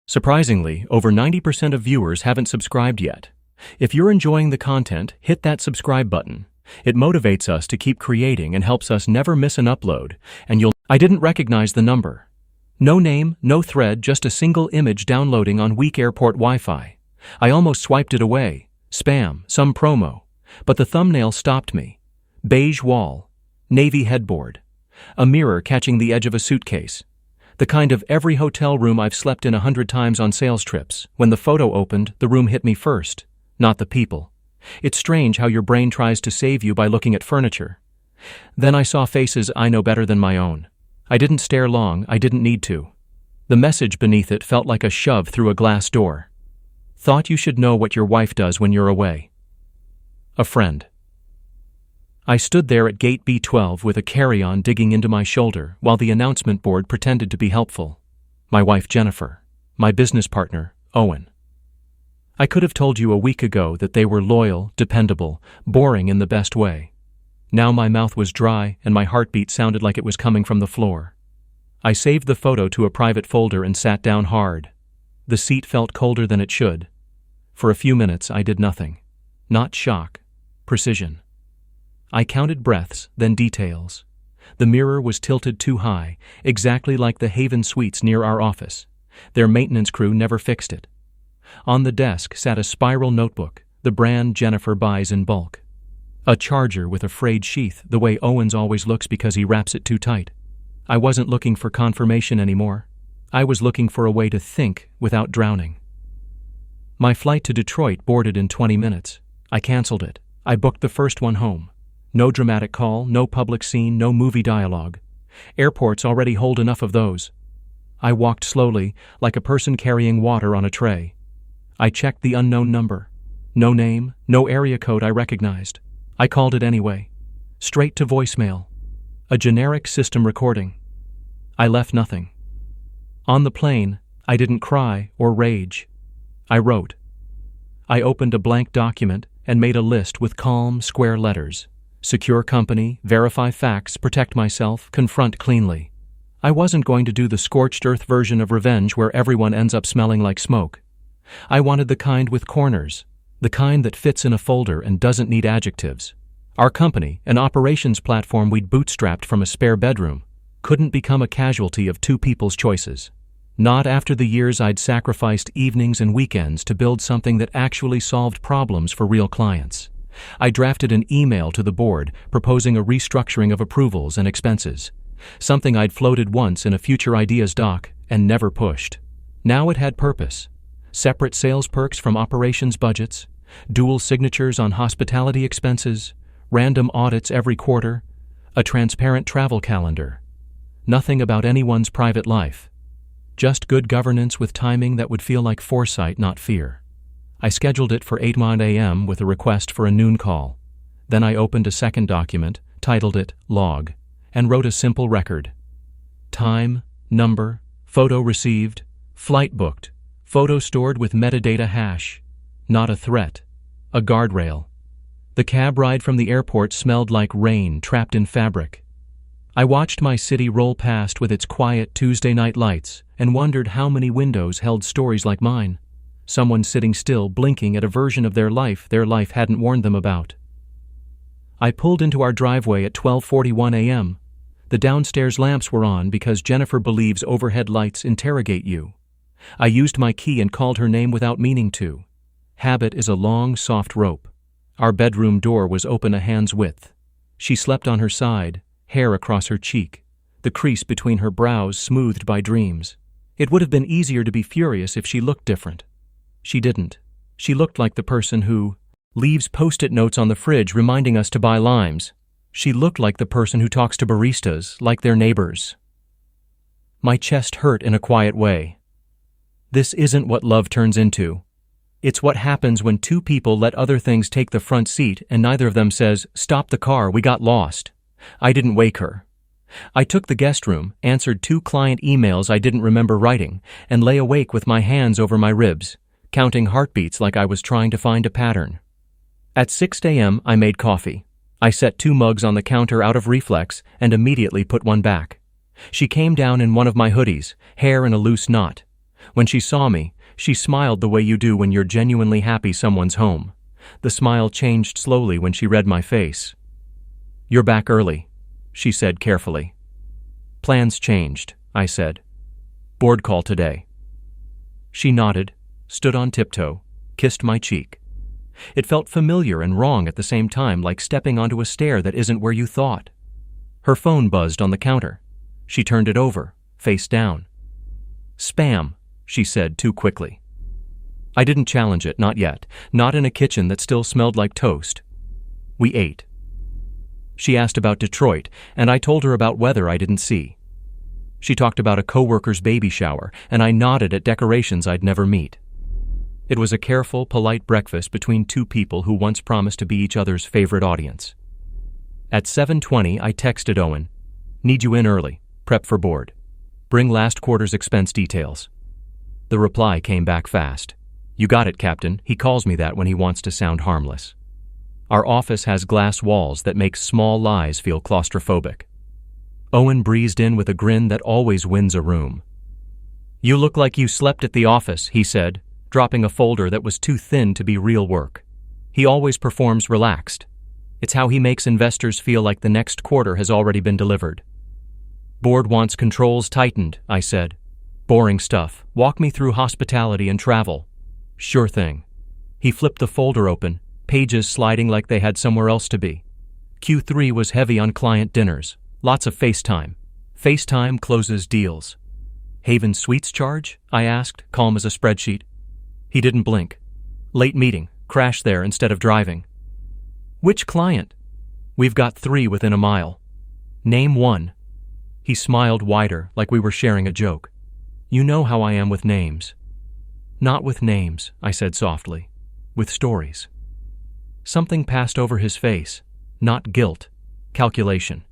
Surprisingly, over 90% of viewers haven't subscribed yet. If you're enjoying the content, hit that subscribe button. It motivates us to keep creating and helps us never miss an upload, and I didn't recognize the number. No name, no thread, just a single image downloading on weak airport Wi-Fi. I almost swiped it away. Spam, some promo. But the thumbnail stopped me. Beige wall. Navy headboard. A mirror catching the edge of a suitcase. The kind of every hotel room I've slept in 100 times on sales trips. When the photo opened, the room hit me first, not the people. It's strange how your brain tries to save you by looking at furniture. Then I saw faces I know better than my own. I didn't stare long, I didn't need to. The message beneath it felt like a shove through a glass door. Thought you should know what your wife does when you're away. A friend. I stood there at gate B12 with a carry-on digging into my shoulder while the announcement board pretended to be helpful. My wife Jennifer. My business partner, Owen. I could have told you a week ago that they were loyal, dependable, boring in the best way. Now my mouth was dry and my heartbeat sounded like it was coming from the floor. I saved the photo to a private folder and sat down hard. The seat felt colder than it should. For a few minutes I did nothing. Not shock. Precision. I counted breaths, then details. The mirror was tilted too high, exactly like the Haven Suites near our office. Their maintenance crew never fixed it. On the desk sat a spiral notebook, the brand Jennifer buys in bulk. A charger with a frayed sheath, the way Owen's always looks because he wraps it too tight. I wasn't looking for confirmation anymore. I was looking for a way to think without drowning. My flight to Detroit boarded in 20 minutes. I canceled it. I booked the first one home. No dramatic call, no public scene, no movie dialogue. Airports already hold enough of those. I walked slowly, like a person carrying water on a tray. I checked the unknown number. No name, no area code I recognized. I called it anyway. Straight to voicemail. A generic system recording. I left nothing. On the plane, I didn't cry or rage. I wrote. I opened a blank document and made a list with calm, square letters. Secure company, verify facts, protect myself, confront cleanly. I wasn't going to do the scorched earth version of revenge where everyone ends up smelling like smoke. I wanted the kind with corners. The kind that fits in a folder and doesn't need adjectives. Our company, an operations platform we'd bootstrapped from a spare bedroom, couldn't become a casualty of two people's choices. Not after the years I'd sacrificed evenings and weekends to build something that actually solved problems for real clients. I drafted an email to the board proposing a restructuring of approvals and expenses, something I'd floated once in a future ideas doc and never pushed. Now it had purpose. Separate sales perks from operations budgets, dual signatures on hospitality expenses, random audits every quarter, a transparent travel calendar. Nothing about anyone's private life. Just good governance with timing that would feel like foresight, not fear. I scheduled it for 8 a.m. with a request for a noon call. Then I opened a second document, titled it Log, and wrote a simple record. Time, number, photo received, flight booked, photo stored with metadata hash. Not a threat. A guardrail. The cab ride from the airport smelled like rain trapped in fabric. I watched my city roll past with its quiet Tuesday night lights and wondered how many windows held stories like mine. Someone sitting still, blinking at a version of their life hadn't warned them about. I pulled into our driveway at 12:41 a.m. The downstairs lamps were on because Jennifer believes overhead lights interrogate you. I used my key and called her name without meaning to. Habit is a long, soft rope. Our bedroom door was open a hand's width. She slept on her side, hair across her cheek, the crease between her brows smoothed by dreams. It would have been easier to be furious if she looked different. She didn't. She looked like the person who leaves post-it notes on the fridge reminding us to buy limes. She looked like the person who talks to baristas like their neighbors. My chest hurt in a quiet way. This isn't what love turns into. It's what happens when two people let other things take the front seat and neither of them says, "Stop the car, we got lost." I didn't wake her. I took the guest room, answered 2 client emails I didn't remember writing, and lay awake with my hands over my ribs, counting heartbeats like I was trying to find a pattern. At 6 a.m., I made coffee. I set 2 mugs on the counter out of reflex and immediately put one back. She came down in one of my hoodies, hair in a loose knot. When she saw me, she smiled the way you do when you're genuinely happy someone's home. The smile changed slowly when she read my face. "You're back early," she said carefully. "Plans changed," I said. "Board call today." She nodded, stood on tiptoe, kissed my cheek. It felt familiar and wrong at the same time, like stepping onto a stair that isn't where you thought. Her phone buzzed on the counter. She turned it over, face down. "Spam," she said too quickly. I didn't challenge it, not yet, not in a kitchen that still smelled like toast. We ate. She asked about Detroit, and I told her about weather I didn't see. She talked about a coworker's baby shower, and I nodded at decorations I'd never meet. It was a careful, polite breakfast between two people who once promised to be each other's favorite audience. At 7:20, I texted Owen, "Need you in early. Prep for board. Bring last quarter's expense details." The reply came back fast. "You got it, Captain." He calls me that when he wants to sound harmless. Our office has glass walls that make small lies feel claustrophobic. Owen breezed in with a grin that always wins a room. "You look like you slept at the office," he said, dropping a folder that was too thin to be real work. He always performs relaxed. It's how he makes investors feel like the next quarter has already been delivered. "Board wants controls tightened," I said. "Boring stuff. Walk me through hospitality and travel." "Sure thing." He flipped the folder open, pages sliding like they had somewhere else to be. Q3 was heavy on client dinners. Lots of FaceTime. FaceTime closes deals. "Haven Suites charge?" I asked, calm as a spreadsheet. He didn't blink. "Late meeting. Crash there instead of driving." "Which client?" "We've got 3 within a mile." "Name one." He smiled wider, like we were sharing a joke. "You know how I am with names." "Not with names," I said softly. "With stories." Something passed over his face. Not guilt. Calculation.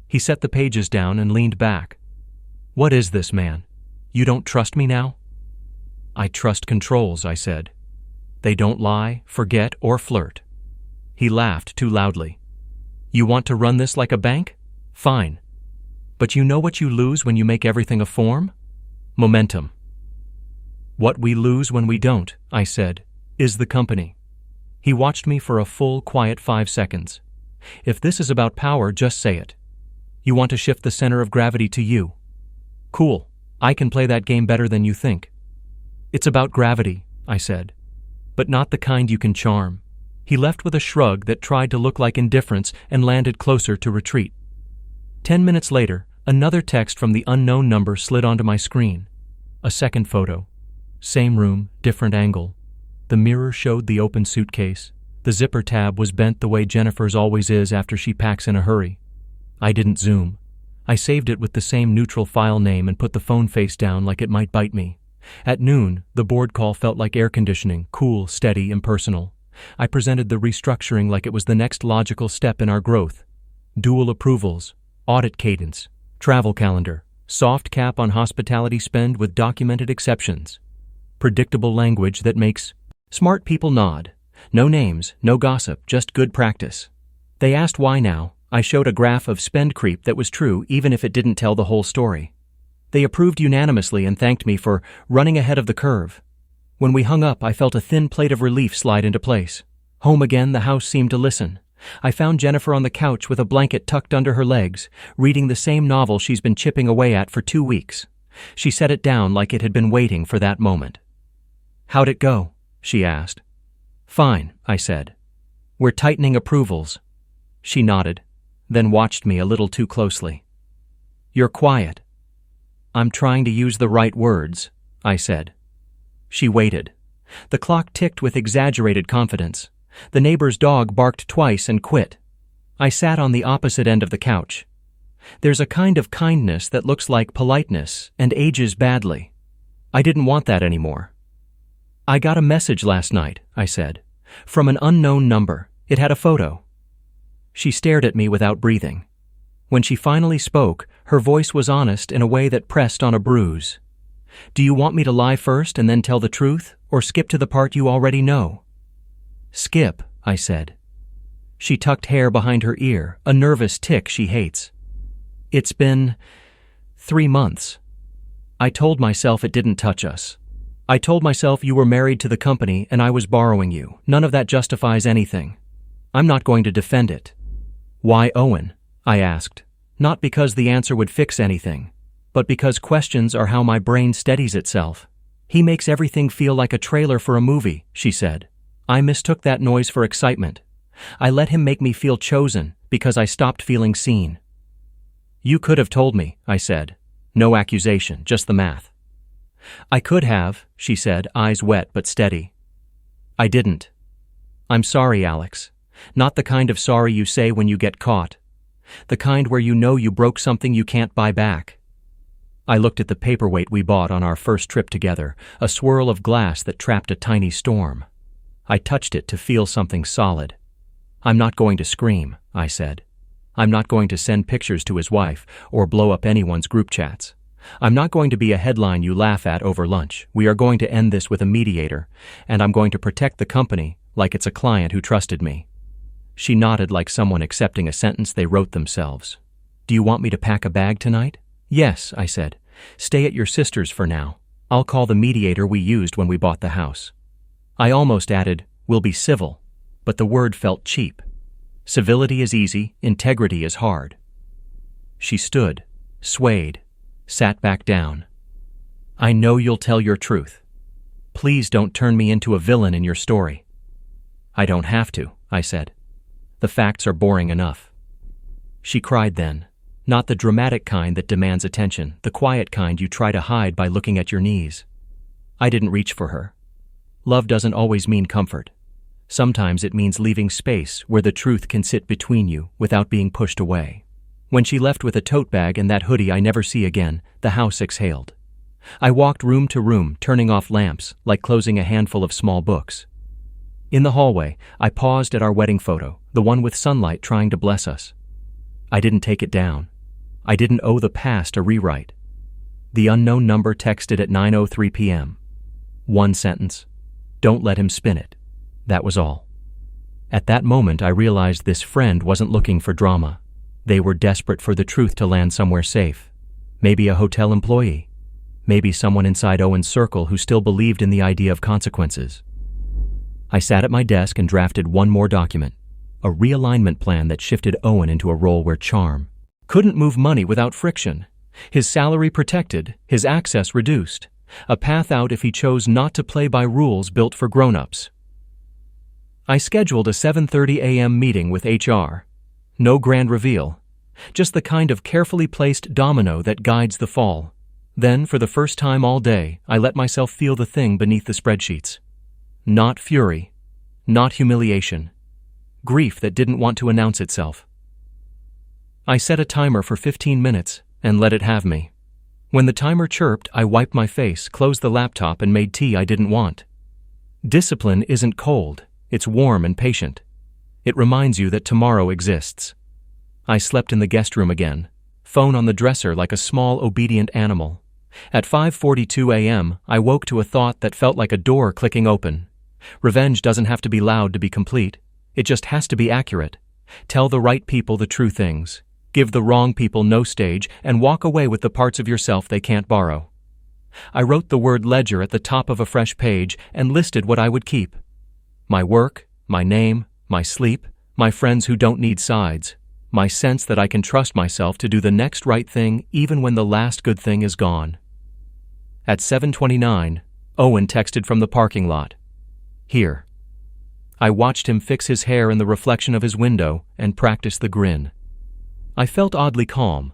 He set the pages down and leaned back. "What is this, man? You don't trust me now?" "I trust controls," I said. "They don't lie, forget, or flirt." He laughed too loudly. "You want to run this like a bank? Fine. But you know what you lose when you make everything a form? Momentum." "What we lose when we don't," I said, "is the company." He watched me for a full, quiet 5 seconds. "If this is about power, just say it. You want to shift the center of gravity to you. Cool. I can play that game better than you think." "It's about gravity," I said, "but not the kind you can charm." He left with a shrug that tried to look like indifference and landed closer to retreat. 10 minutes later, another text from the unknown number slid onto my screen. A second photo. Same room, different angle. The mirror showed the open suitcase. The zipper tab was bent the way Jennifer's always is after she packs in a hurry. I didn't zoom. I saved it with the same neutral file name and put the phone face down like it might bite me. At noon, the board call felt like air conditioning, cool, steady, impersonal. I presented the restructuring like it was the next logical step in our growth. Dual approvals, audit cadence, travel calendar, soft cap on hospitality spend with documented exceptions. Predictable language that makes smart people nod. No names, no gossip, just good practice. They asked why now. I showed a graph of spend creep that was true even if it didn't tell the whole story. They approved unanimously and thanked me for running ahead of the curve. When we hung up, I felt a thin plate of relief slide into place. Home again, the house seemed to listen. I found Jennifer on the couch with a blanket tucked under her legs, reading the same novel she's been chipping away at for 2 weeks. She set it down like it had been waiting for that moment. "How'd it go?" she asked. "Fine," I said. "We're tightening approvals." She nodded, then watched me a little too closely. "You're quiet." "I'm trying to use the right words," I said. She waited. The clock ticked with exaggerated confidence. The neighbor's dog barked twice and quit. I sat on the opposite end of the couch. There's a kind of kindness that looks like politeness and ages badly. I didn't want that anymore. "I got a message last night," I said, "from an unknown number. It had a photo." She stared at me without breathing. When she finally spoke, her voice was honest in a way that pressed on a bruise. "Do you want me to lie first and then tell the truth, or skip to the part you already know?" "Skip," I said. She tucked hair behind her ear, a nervous tick she hates. "It's been 3 months." I told myself it didn't touch us. I told myself you were married to the company and I was borrowing you. None of that justifies anything. I'm not going to defend it. Why Owen? I asked. Not because the answer would fix anything, but because questions are how my brain steadies itself. He makes everything feel like a trailer for a movie, she said. I mistook that noise for excitement. I let him make me feel chosen because I stopped feeling seen. You could have told me, I said. No accusation, just the math. I could have, she said, eyes wet but steady. I didn't. I'm sorry, Alex. Not the kind of sorry you say when you get caught. The kind where you know you broke something you can't buy back. I looked at the paperweight we bought on our first trip together, a swirl of glass that trapped a tiny storm. I touched it to feel something solid. I'm not going to scream, I said. I'm not going to send pictures to his wife or blow up anyone's group chats. I'm not going to be a headline you laugh at over lunch. We are going to end this with a mediator, and I'm going to protect the company like it's a client who trusted me. She nodded like someone accepting a sentence they wrote themselves. Do you want me to pack a bag tonight? Yes, I said. Stay at your sister's for now. I'll call the mediator we used when we bought the house. I almost added, we'll be civil, but the word felt cheap. Civility is easy, integrity is hard. She stood, swayed, sat back down. I know you'll tell your truth. Please don't turn me into a villain in your story. I don't have to, I said. The facts are boring enough. She cried then, not the dramatic kind that demands attention, the quiet kind you try to hide by looking at your knees. I didn't reach for her. Love doesn't always mean comfort. Sometimes it means leaving space where the truth can sit between you without being pushed away. When she left with a tote bag and that hoodie I never see again, the house exhaled. I walked room to room, turning off lamps, like closing a handful of small books. In the hallway, I paused at our wedding photo, the one with sunlight trying to bless us. I didn't take it down. I didn't owe the past a rewrite. The unknown number texted at 9:03 p.m. One sentence. Don't let him spin it. That was all. At that moment, I realized this friend wasn't looking for drama. They were desperate for the truth to land somewhere safe. Maybe a hotel employee. Maybe someone inside Owen's circle who still believed in the idea of consequences. I sat at my desk and drafted one more document, a realignment plan that shifted Owen into a role where charm couldn't move money without friction, his salary protected, his access reduced, a path out if he chose not to play by rules built for grown-ups. I scheduled a 7:30 a.m. meeting with HR. No grand reveal, just the kind of carefully placed domino that guides the fall. Then, for the first time all day, I let myself feel the thing beneath the spreadsheets. Not fury, not humiliation, grief that didn't want to announce itself. I set a timer for 15 minutes and let it have me. When the timer chirped, I wiped my face, closed the laptop, and made tea I didn't want. Discipline isn't cold, it's warm and patient. It reminds you that tomorrow exists. I slept in the guest room again, phone on the dresser like a small, obedient animal. At 5:42 a.m., I woke to a thought that felt like a door clicking open. Revenge doesn't have to be loud to be complete. It just has to be accurate. Tell the right people the true things. Give the wrong people no stage and walk away with the parts of yourself they can't borrow. I wrote the word ledger at the top of a fresh page and listed what I would keep. My work, my name, my sleep, my friends who don't need sides, my sense that I can trust myself to do the next right thing even when the last good thing is gone. At 7:29, Owen texted from the parking lot. Here. I watched him fix his hair in the reflection of his window and practice the grin. I felt oddly calm,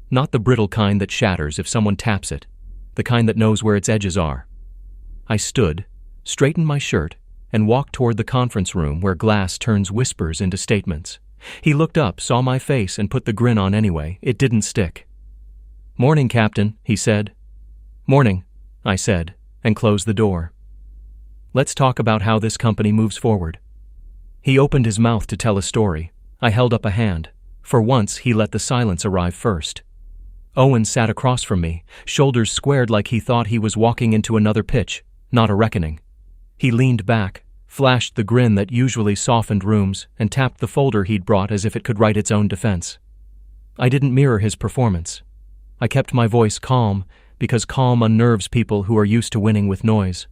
not the brittle kind that shatters if someone taps it, the kind that knows where its edges are. I stood, straightened my shirt, and walked toward the conference room where glass turns whispers into statements. He looked up, saw my face, and put the grin on anyway. It didn't stick. "Morning, Captain," he said. "Morning," I said, and closed the door. "Let's talk about how this company moves forward." He opened his mouth to tell a story. I held up a hand. For once, he let the silence arrive first. Owen sat across from me, shoulders squared like he thought he was walking into another pitch, not a reckoning. He leaned back, flashed the grin that usually softened rooms, and tapped the folder he'd brought as if it could write its own defense. I didn't mirror his performance. I kept my voice calm because calm unnerves people who are used to winning with noise.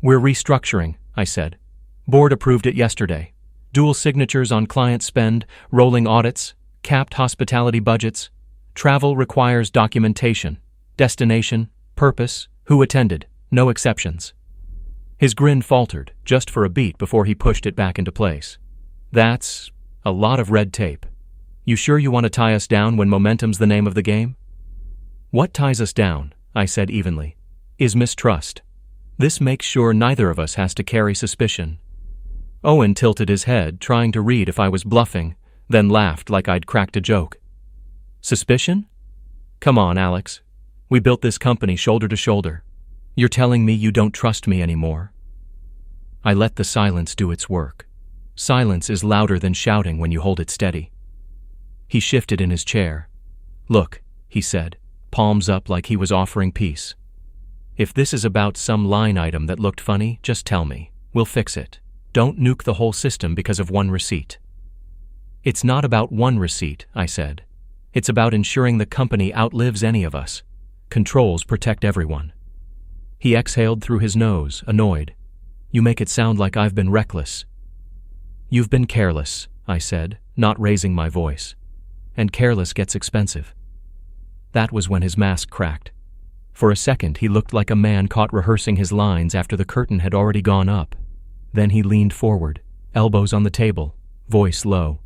We're restructuring, I said. Board approved it yesterday. Dual signatures on client spend, rolling audits, capped hospitality budgets. Travel requires documentation. Destination, purpose, who attended, no exceptions. His grin faltered, just for a beat before he pushed it back into place. That's a lot of red tape. You sure you want to tie us down when momentum's the name of the game? What ties us down, I said evenly, is mistrust. This makes sure neither of us has to carry suspicion. Owen tilted his head, trying to read if I was bluffing, then laughed like I'd cracked a joke. Suspicion? Come on, Alex. We built this company shoulder to shoulder. You're telling me you don't trust me anymore? I let the silence do its work. Silence is louder than shouting when you hold it steady. He shifted in his chair. Look, he said, palms up like he was offering peace. If this is about some line item that looked funny, just tell me. We'll fix it. Don't nuke the whole system because of one receipt. It's not about one receipt, I said. It's about ensuring the company outlives any of us. Controls protect everyone. He exhaled through his nose, annoyed. You make it sound like I've been reckless. You've been careless, I said, not raising my voice. And careless gets expensive. That was when his mask cracked. For a second, he looked like a man caught rehearsing his lines after the curtain had already gone up. Then he leaned forward, elbows on the table, voice low.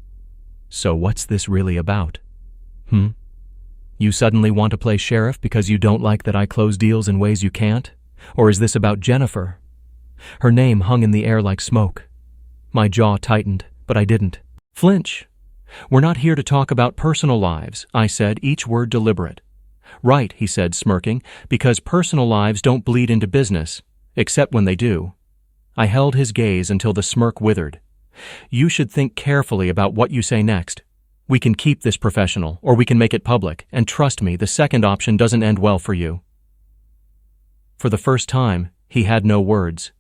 So what's this really about? You suddenly want to play sheriff because you don't like that I close deals in ways you can't? Or is this about Jennifer? Her name hung in the air like smoke. My jaw tightened, but I didn't flinch. We're not here to talk about personal lives, I said, each word deliberate. Right, he said, smirking, because personal lives don't bleed into business, except when they do. I held his gaze until the smirk withered. You should think carefully about what you say next. We can keep this professional, or we can make it public, and trust me, the second option doesn't end well for you. For the first time, he had no words.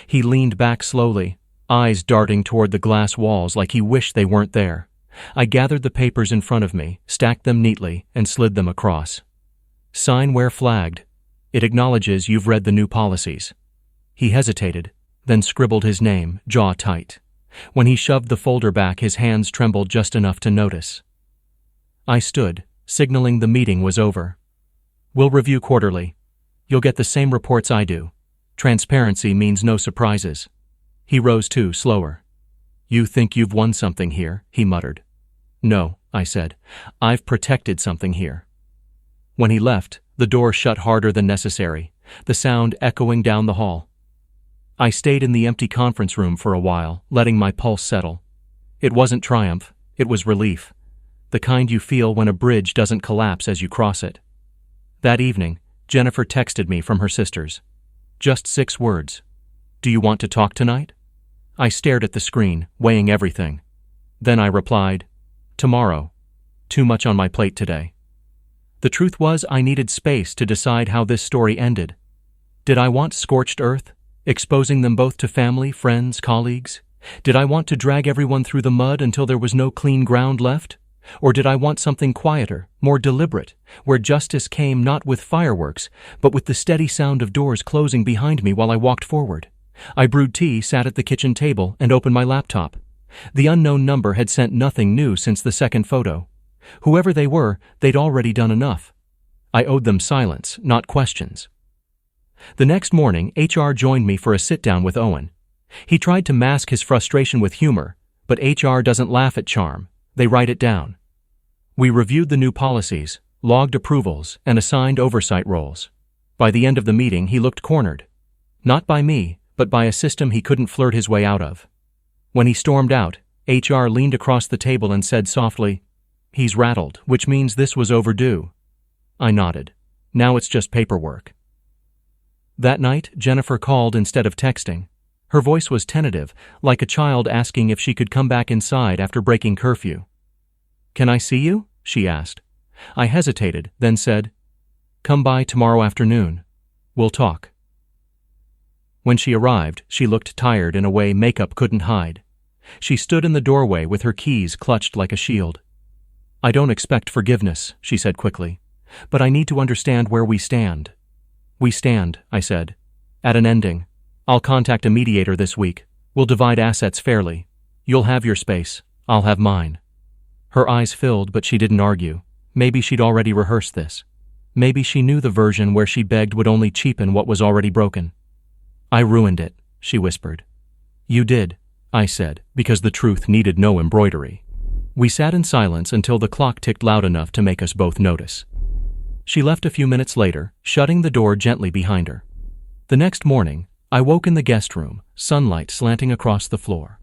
He leaned back slowly, eyes darting toward the glass walls like he wished they weren't there. I gathered the papers in front of me, stacked them neatly, and slid them across. Sign where flagged. It acknowledges you've read the new policies. He hesitated, then scribbled his name, jaw tight. When he shoved the folder back, his hands trembled just enough to notice. I stood, signaling the meeting was over. We'll review quarterly. You'll get the same reports I do. Transparency means no surprises. He rose too, slower. You think you've won something here, he muttered. No, I said. I've protected something here. When he left, the door shut harder than necessary, the sound echoing down the hall. I stayed in the empty conference room for a while, letting my pulse settle. It wasn't triumph, it was relief. The kind you feel when a bridge doesn't collapse as you cross it. That evening, Jennifer texted me from her sisters. Just 6 words. Do you want to talk tonight? I stared at the screen, weighing everything. Then I replied, tomorrow. Too much on my plate today. The truth was I needed space to decide how this story ended. Did I want scorched earth? Exposing them both to family, friends, colleagues? Did I want to drag everyone through the mud until there was no clean ground left? Or did I want something quieter, more deliberate, where justice came not with fireworks, but with the steady sound of doors closing behind me while I walked forward? I brewed tea, sat at the kitchen table, and opened my laptop. The unknown number had sent nothing new since the second photo. Whoever they were, they'd already done enough. I owed them silence, not questions. The next morning, HR joined me for a sit-down with Owen. He tried to mask his frustration with humor, but HR doesn't laugh at charm. They write it down. We reviewed the new policies, logged approvals, and assigned oversight roles. By the end of the meeting, he looked cornered. Not by me, but by a system he couldn't flirt his way out of. When he stormed out, HR leaned across the table and said softly, "He's rattled, which means this was overdue." I nodded. Now it's just paperwork. That night, Jennifer called instead of texting. Her voice was tentative, like a child asking if she could come back inside after breaking curfew. "Can I see you?" she asked. I hesitated, then said, "Come by tomorrow afternoon. We'll talk." When she arrived, she looked tired in a way makeup couldn't hide. She stood in the doorway with her keys clutched like a shield. "I don't expect forgiveness," she said quickly. But I need to understand where we stand. We stand, I said, at an ending. I'll contact a mediator this week. We'll divide assets fairly. You'll have your space. I'll have mine. Her eyes filled, but she didn't argue. Maybe she'd already rehearsed this. Maybe she knew the version where she begged would only cheapen what was already broken. I ruined it, she whispered. You did, I said, because the truth needed no embroidery. We sat in silence until the clock ticked loud enough to make us both notice. She left a few minutes later, shutting the door gently behind her. The next morning, I woke in the guest room, sunlight slanting across the floor.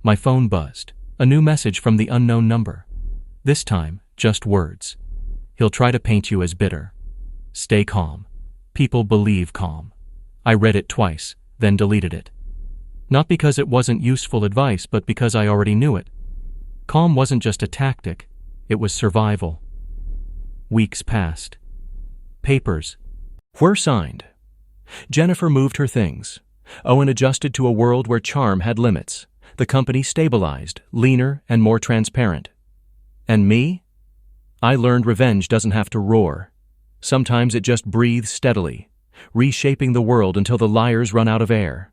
My phone buzzed. A new message from the unknown number. This time, just words. He'll try to paint you as bitter. Stay calm. People believe calm. I read it twice, then deleted it. Not because it wasn't useful advice, but because I already knew it. Calm wasn't just a tactic, it was survival. Weeks passed. Papers were signed. Jennifer moved her things. Owen adjusted to a world where charm had limits. The company stabilized, leaner and more transparent. And me? I learned revenge doesn't have to roar. Sometimes it just breathes steadily, reshaping the world until the liars run out of air.